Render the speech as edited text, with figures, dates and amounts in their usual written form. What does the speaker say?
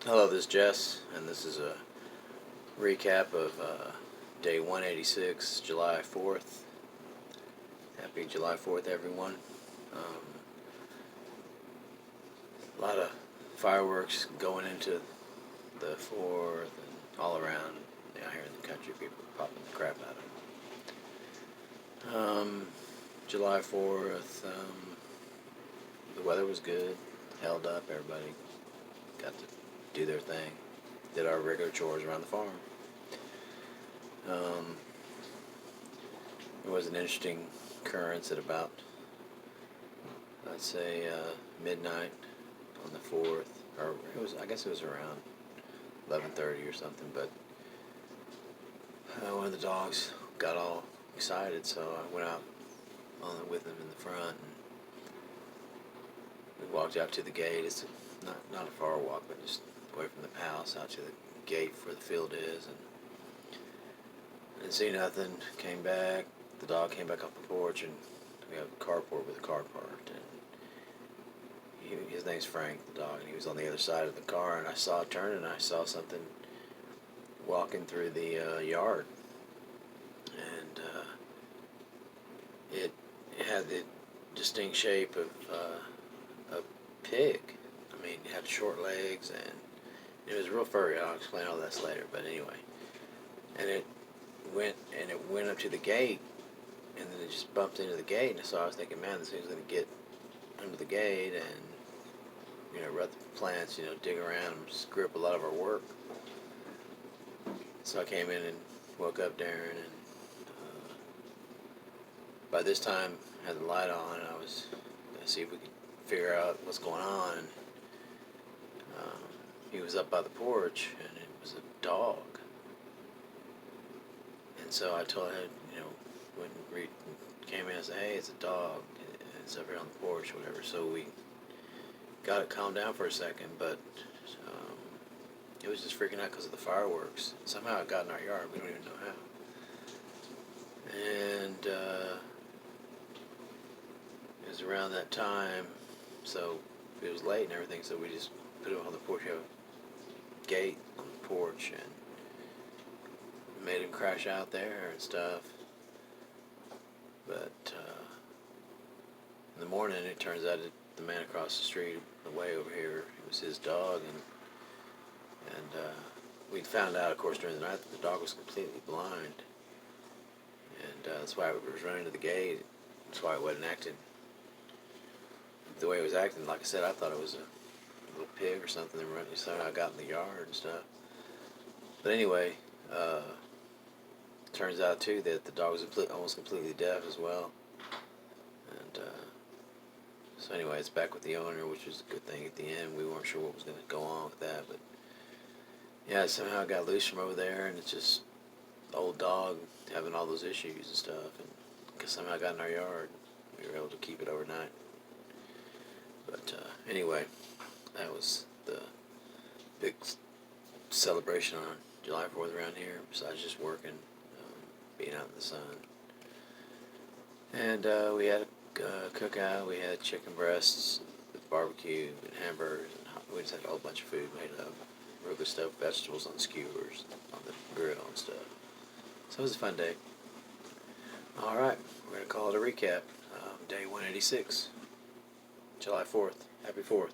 Hello, this is Jess, and this is a recap of day 186, July 4th. Happy July 4th, everyone. A lot of fireworks going into the 4th and all around out here in the country, people popping the crap out of them. July 4th, the weather was good, held up, everybody got to do their thing, did our regular chores around the farm. It was an interesting occurrence at about, I'd say, midnight on the 4th, or I guess it was around 11:30 or something, but one of the dogs got all excited, so I went out with him in the front, and we walked out to the gate. It's not a far walk, but just away from the house out to the gate where the field is, and didn't see nothing. Came back. The dog came back off the porch, and we have a carport with a car parked. And his name's Frank, the dog, and he was on the other side of the car. And I saw it turn, and I saw something walking through the yard, and it had the distinct shape of a pig. I mean, it had short legs, and it was real furry. I'll explain all this later. But anyway, and it went up to the gate, and then it just bumped into the gate. And so I was thinking, man, this thing's gonna get under the gate and rut the plants, dig around and screw up a lot of our work. So I came in and woke up Darren, and by this time I had the light on, and I was gonna see if we could figure out what's going on. And he was up by the porch, and it was a dog. And so I told him, when Reed came in, I said, hey, it's a dog. It's up here on the porch, whatever. So we got it calmed down for a second, but it was just freaking out because of the fireworks. Somehow it got in our yard. We don't even know how. And it was around that time, so it was late and everything, so we just put it on the porch. We have a gate on the porch, and made him crash out there and stuff. But in the morning, it turns out that the man across the street, way over here, it was his dog, and we found out, of course, during the night that the dog was completely blind, and that's why it was running to the gate. That's why it wasn't acting the way it was acting. Like I said, I thought it was a little pig or something that running. So I got in the yard and stuff. But anyway, turns out too that the dog was almost completely deaf as well. And so anyway, it's back with the owner, which was a good thing at the end. We weren't sure what was going to go on with that, but yeah, somehow it got loose from over there, and it's just the old dog having all those issues and stuff, and somehow got in our yard. We were able to keep it overnight. But anyway, that was the big celebration on July 4th around here, besides just working, being out in the sun. And we had a cookout. We had chicken breasts with barbecue and hamburgers, and we just had a whole bunch of food made up. Real good stuff, vegetables on skewers, on the grill and stuff. So it was a fun day. Alright, we're going to call it a recap. Day 186, July 4th. Happy 4th.